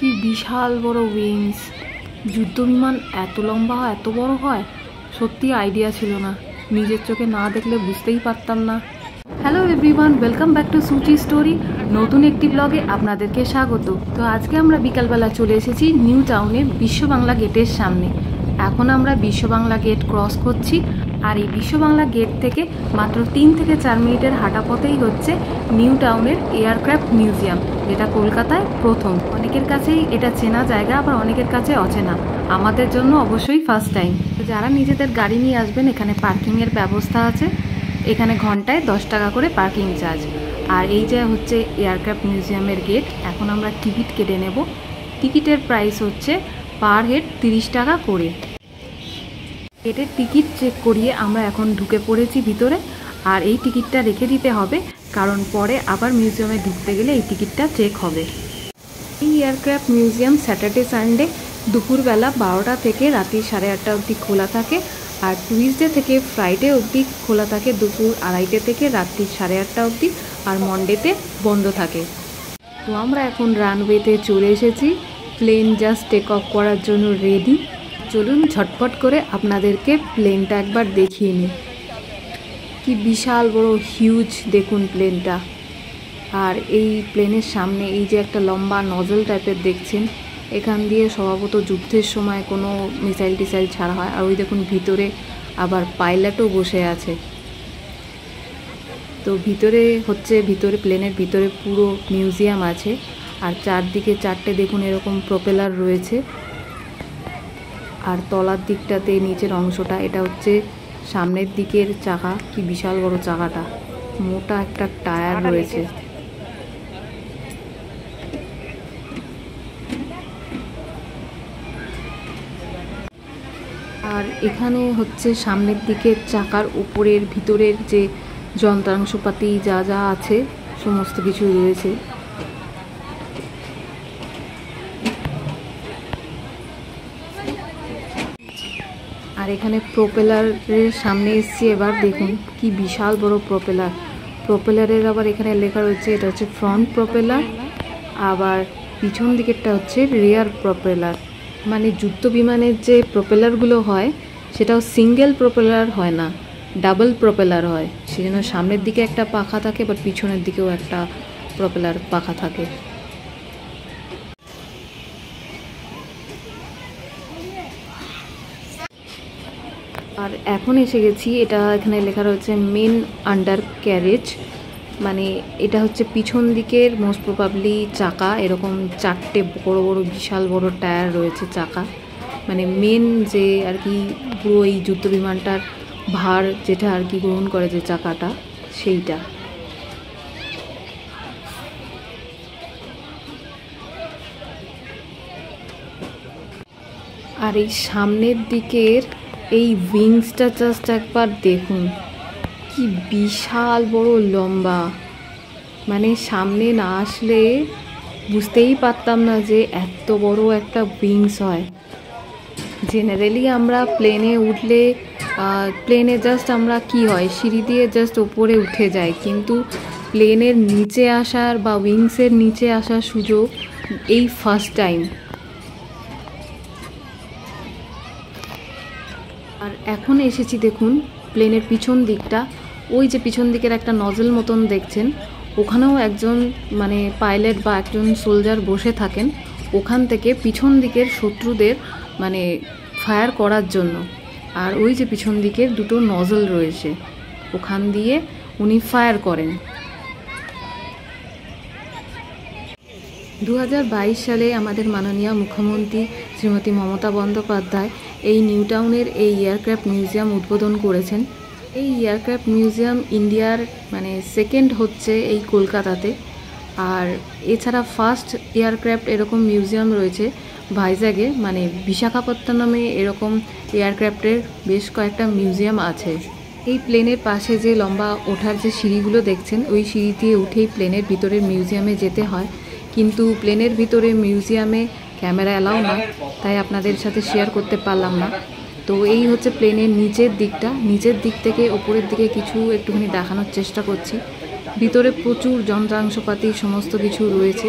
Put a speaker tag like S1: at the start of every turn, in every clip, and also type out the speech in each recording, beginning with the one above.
S1: কি বিশাল বড় উইংস। যুদ্ধ বিমান এত লম্বা হয়, এত বড় হয়, সত্যি আইডিয়া ছিল না। নিজের চোখে না দেখলে বুঝতেই পারতাম না। Hello everyone, welcome back to Suchi story. নতুন একটি ব্লগে আপনাদেরকে স্বাগত। তো আজকে আমরা বিকালবেলা চলে এসেছি নিউ টাউনের বিশ্ব বাংলা গেটের সামনে। এখন আমরা বিশ্ব বাংলা গেট ক্রস করছি। আর এই বিশ্ব বাংলা গেট থেকে মাত্র 3 থেকে 4 মিনিটের হাঁটা পথেই হচ্ছে নিউ টাউনের এয়ারক্রাফট মিউজিয়াম, যেটা কলকাতায় প্রথম। অনেকের কাছেই এটা চেনা জায়গা, আবার অনেকের কাছে অচেনা। আমাদের জন্য অবশ্যই ফার্স্ট টাইম। যারা নিজেদের গাড়ি নিয়ে আসবেন, এখানে পার্কিংয়ের ব্যবস্থা আছে। এখানে ঘন্টায় 10 টাকা করে পার্কিং চার্জ। আর এই যে হচ্ছে এয়ারক্রাফট মিউজিয়ামের গেট। এখন আমরা টিকিট কেটে নেব। টিকিটের প্রাইস হচ্ছে পার হেড 30 টাকা করে। গেটের টিকিট চেক করিয়ে আমরা এখন ঢুকে পড়েছি ভিতরে। আর এই টিকিটটা রেখে দিতে হবে, কারণ পরে আবার মিউজিয়ামে ঢুকতে গেলে এই টিকিটটা চেক হবে। এই এয়ারক্রাফট মিউজিয়াম স্যাটারডে সানডে দুপুরবেলা 12টা থেকে রাত্রি 8:30 অবধি খোলা থাকে। আর টুইসডে থেকে ফ্রাইডে অবধি খোলা থাকে দুপুর 2:30 থেকে রাত্রি 8:30 অবধি। আর মন্ডেতে বন্ধ থাকে। তো আমরা এখন রানওয়েতে চলে এসেছি। প্লেন জাস্ট টেক অফ করার জন্য রেডি। চলুন ঝটপট করে আপনাদেরকে প্লেনটা একবার দেখিয়ে নিই। কি বিশাল বড় হিউজ দেখুন প্লেনটা। আর এই প্লেনের সামনে এই যে একটা লম্বা নজল টাইপের দেখছেন, এখান দিয়ে স্বভাবত যুদ্ধের সময় কোনো মিসাইল টিসাইল ছাড়া হয়। আর ওই দেখুন ভিতরে আবার পাইলটও বসে আছে। তো ভিতরে প্লেনের ভিতরে পুরো মিউজিয়াম আছে। আর চারদিকে 4টে দেখুন এরকম প্রপেলার রয়েছে। আর তলার দিকটাতে নিচের অংশটা, এটা হচ্ছে সামনের দিকের চাকা। কি বিশাল বড় চাকাটা, মোটা একটা টায়ার রয়েছে। আর এখানে হচ্ছে সামনের দিকের চাকার উপরের ভিতরের যে যন্ত্রাংশপাতি যা যা আছে সমস্ত কিছু রয়েছে। আর এখানে প্রপেলারের সামনে এসছি। এবার দেখুন কি বিশাল বড় প্রপেলারের আবার এখানে লেখা রয়েছে এটা হচ্ছে ফ্রন্ট প্রপেলার, আবার পিছন দিকেরটা হচ্ছে রিয়ার প্রপেলার। মানে যুদ্ধ বিমানের যে প্রপেলারগুলো হয় সেটাও সিঙ্গেল প্রপেলার হয় না, ডাবল প্রপেলার হয়। সেজন্য সামনের দিকে একটা পাখা থাকে, বাট পিছনের দিকেও একটা প্রপেলার পাখা থাকে। আর এখন এসে গেছি, এটা এখানে লেখা রয়েছে মেন আন্ডার ক্যারেজ। মানে এটা হচ্ছে পিছন দিকের মোস্ট প্রবাবলি চাকা। এরকম 4টে বড় বড় বিশাল বড় টায়ার রয়েছে চাকা। মানে মেন যে আর কি পুরো এই যুদ্ধ বিমানটার ভার যেটা আর কি গ্রহণ করে যে চাকাটা, সেইটা। আর এই সামনের দিকের এই উইংসটা জাস্ট একবার দেখুন, কি বিশাল বড় লম্বা। মানে সামনে না আসলে বুঝতেই পারতাম না যে এত বড় একটা উইংস হয়। জেনারেলি আমরা প্লেনে উঠলে প্লেনে জাস্ট আমরা কি হয় সিঁড়ি দিয়ে জাস্ট ওপরে উঠে যাই, কিন্তু প্লেনের নিচে আসার বা উইংসের নিচে আসার সুযোগ এই ফার্স্ট টাইম। আর এখন এসেছি দেখুন প্লেনের পিছন দিকটা। ওই যে পিছন দিকের একটা নজল মতন দেখছেন, ওখানেও একজন মানে পাইলট বা একজন সোলজার বসে থাকেন। ওখান থেকে পিছন দিকের শত্রুদের মানে ফায়ার করার জন্য। আর ওই যে পিছন দিকের 2টো নজল রয়েছে, ওখান দিয়ে উনি ফায়ার করেন। 2022 সালে আমাদের মাননীয় মুখ্যমন্ত্রী শ্রীমতী মমতা বন্দ্যোপাধ্যায় এই নিউ টাউনের এই এয়ারক্রাফট মিউজিয়াম উদ্বোধন করেছেন। এই এয়ারক্রাফট মিউজিয়াম ইন্ডিয়ার মানে সেকেন্ড হচ্ছে এই কলকাতাতে। আর এছাড়া ফার্স্ট এয়ারক্রাফট এরকম মিউজিয়াম রয়েছে ভাইজ্যাগে, মানে বিশাখাপত্তনমে এরকম এয়ারক্রাফটের বেশ কয়েকটা মিউজিয়াম আছে। এই প্লেনের পাশে যে লম্বা ওঠার যে সিঁড়িগুলো দেখছেন, ওই সিঁড়ি দিয়ে উঠেই প্লেনের ভিতরের মিউজিয়ামে যেতে হয়। কিন্তু প্লেনের ভিতরে মিউজিয়ামে ক্যামেরা অ্যালাউ না, তাই আপনাদের সাথে শেয়ার করতে পারলাম না। তো এই হচ্ছে প্লেনের নিচের দিকটা। নিচের দিক থেকে ওপরের দিকে কিছু একটুখানি দেখানোর চেষ্টা করছি। ভিতরে প্রচুর যন্ত্রাংশপাতি সমস্ত কিছু রয়েছে।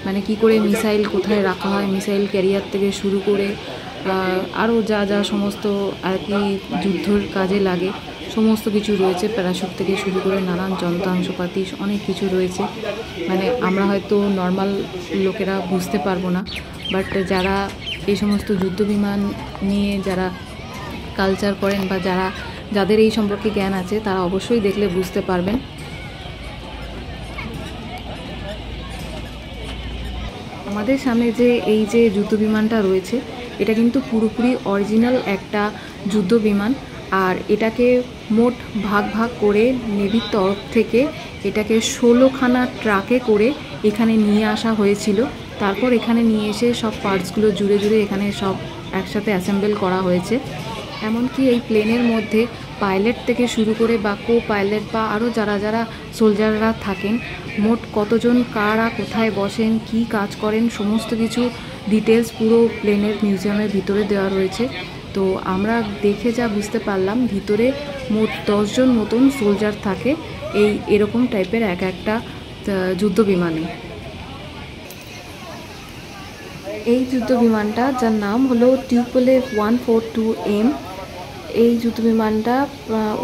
S1: মানে কি করে মিসাইল কোথায় রাখা হয়, মিসাইল ক্যারিয়ার থেকে শুরু করে আরও যা যা সমস্ত আর কি যুদ্ধর কাজে লাগে সমস্ত কিছু রয়েছে। প্যারাশুট থেকে শুরু করে নানান যন্ত্রাংশপাতি অনেক কিছু রয়েছে। মানে আমরা হয়তো নর্মাল লোকেরা বুঝতে পারবো না, বাট যারা এই সমস্ত যুদ্ধ বিমান নিয়ে যারা কালচার করেন বা যাদের এই সম্পর্কে জ্ঞান আছে তারা অবশ্যই দেখলে বুঝতে পারবেন। আমাদের সামনে যে এই যে যুদ্ধ বিমানটা রয়েছে এটা কিন্তু পুরোপুরি অরিজিনাল একটা যুদ্ধ বিমান, আর এটাকে মোট ভাগ ভাগ করে নেভির তরফ থেকে এটাকে 16খানা ট্রাকে করে এখানে নিয়ে আসা হয়েছিল। তারপর এখানে নিয়ে এসে সব পার্টসগুলো জুড়ে জুড়ে এখানে সব একসাথে অ্যাসেম্বল করা হয়েছে। এমনকি এই প্লেনের মধ্যে পাইলট থেকে শুরু করে বা কো পাইলট বা আরও যারা যারা সোলজাররা থাকেন, মোট কতজন কারা কোথায় বসেন কি কাজ করেন সমস্ত কিছু ডিটেলস পুরো প্লেনের মিউজিয়ামের ভিতরে দেওয়া রয়েছে। তো আমরা দেখে যা বুঝতে পারলাম ভিতরে মোট 10 জন মতন সোলজার থাকে এরকম টাইপের একটা যুদ্ধ বিমানে। এই যুদ্ধ বিমানটা যার নাম হলো টিউপোলেভ 142M, এই যুদ্ধ বিমানটা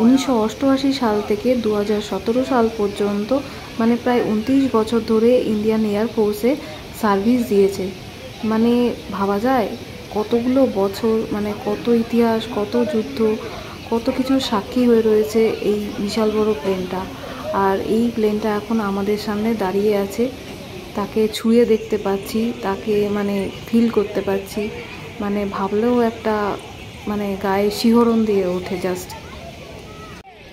S1: 1988 সাল থেকে 2017 সাল পর্যন্ত মানে প্রায় 29 বছর ধরে ইন্ডিয়ান এয়ারফোর্সে সার্ভিস দিয়েছে। মানে ভাবা যায় কতগুলো বছর, মানে কত ইতিহাস, কত যুদ্ধ, কত কিছু সাক্ষী হয়ে রয়েছে এই বিশাল বড় প্লেনটা। আর এই প্লেনটা এখন আমাদের সামনে দাঁড়িয়ে আছে, তাকে ছুঁয়ে দেখতে পাচ্ছি, তাকে মানে ফিল করতে পারছি, মানে ভাবলেও একটা মানে গায়ে শিহরণ দিয়ে ওঠে জাস্ট।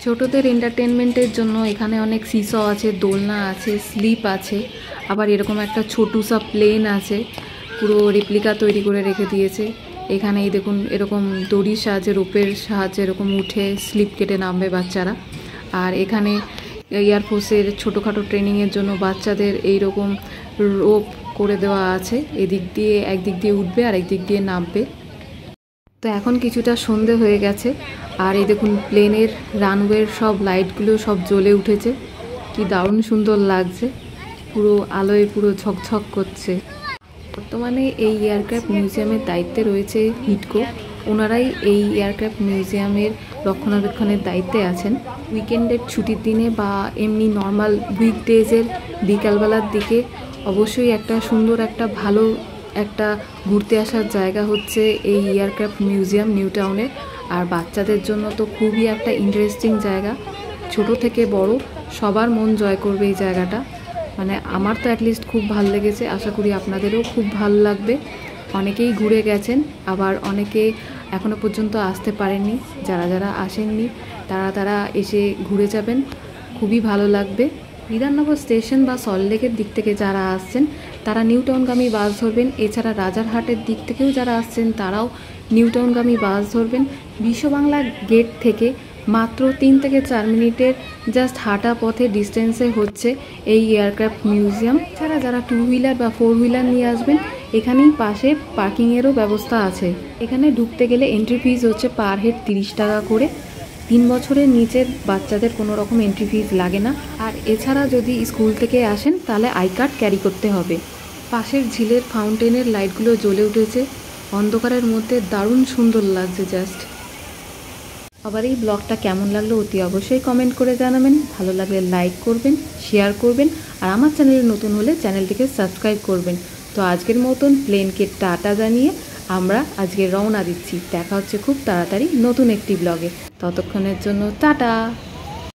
S1: ছোটদের এন্টারটেনমেন্টের জন্য এখানে অনেক সিস আছে, দোলনা আছে, স্লিপ আছে, আবার এরকম একটা ছোটুসা প্লেন আছে, পুরো রেপ্লিকা তৈরি করে রেখে দিয়েছে। এখানে এই দেখুন এরকম দড়ির সাহায্যে রোপের সাহায্যে এরকম উঠে স্লিপ কেটে নামবে বাচ্চারা। আর এখানে এয়ারফোর্সের ছোটোখাটো ট্রেনিংয়ের জন্য বাচ্চাদের এইরকম রোপ করে দেওয়া আছে, এদিক দিয়ে একদিক দিয়ে উঠবে আর একদিক দিয়ে নামবে। তো এখন কিছুটা সন্ধে হয়ে গেছে আর এই দেখুন প্লেনের রানওয়ের সব লাইটগুলো সব জ্বলে উঠেছে, কি দারুণ সুন্দর লাগছে, পুরো আলোয় পুরো ঝকঝক করছে। বর্তমানে এই এয়ারক্রাফট মিউজিয়ামের দায়িত্বে রয়েছে হিডকো, ওনারাই এই এয়ারক্রাফট মিউজিয়ামের রক্ষণাবেক্ষণের দায়িত্বে আছেন। উইকেন্ডের ছুটির দিনে বা এমনি নর্মাল উইকডেজের বিকালবেলার দিকে অবশ্যই একটা সুন্দর একটা ভালো একটা ঘুরতে আসার জায়গা হচ্ছে এই এয়ারক্রাফট মিউজিয়াম নিউ টাউনের। আর বাচ্চাদের জন্য তো খুবই একটা ইন্টারেস্টিং জায়গা, ছোট থেকে বড় সবার মন জয় করবে এই জায়গাটা। মানে আমার তো অ্যাটলিস্ট খুব ভালো লেগেছে, আশা করি আপনাদেরও খুব ভালো লাগবে। অনেকেই ঘুরে গেছেন, আবার অনেকে এখনও পর্যন্ত আসতে পারেননি, যারা যারা আসেননি তারা এসে ঘুরে যাবেন, খুবই ভালো লাগবে। বিধাননগর স্টেশন বা সল্টলেকের দিক থেকে যারা আসছেন তারা নিউ টাউনগামী বাস ধরবেন, এছাড়া রাজারহাটের দিক থেকেও যারা আসছেন তারাও নিউ টাউনগামী বাস ধরবেন। বিশ্ববাংলা গেট থেকে মাত্র 3 থেকে 4 মিনিটের জাস্ট হাঁটা পথে ডিস্টেন্সে হচ্ছে এই এয়ারক্রাফট মিউজিয়াম। ছাড়া যারা 2 হুইলার বা 4 হুইলার নিয়ে আসবেন এখানেই পাশে পার্কিংয়েরও ব্যবস্থা আছে। এখানে ঢুকতে গেলে এন্ট্রি ফিজ হচ্ছে পার হেড 30 টাকা করে। 3 বছরের নিচের বাচ্চাদের কোনো রকম এন্ট্রি ফিজ লাগে না। আর এছাড়া যদি স্কুল থেকে আসেন তাহলে আই কার্ড ক্যারি করতে হবে। পাশের ঝিলের ফাউন্টেনের লাইটগুলো জ্বলে উঠেছে, অন্ধকারের মধ্যে দারুণ সুন্দর লাগছে জাস্ট। আবার এই ব্লগটা কেমন লাগলো অতি অবশ্যই কমেন্ট করে জানাবেন, ভালো লাগলে লাইক করবেন, শেয়ার করবেন, আর আমার চ্যানেলে নতুন হলে চ্যানেলটিকে সাবস্ক্রাইব করবেন। তো আজকের মতন প্লেনকে টাটা জানিয়ে আমরা আজকে রওনা দিচ্ছি। দেখা হচ্ছে খুব তাড়াতাড়ি নতুন একটি ব্লগে, ততক্ষণের জন্য টাটা।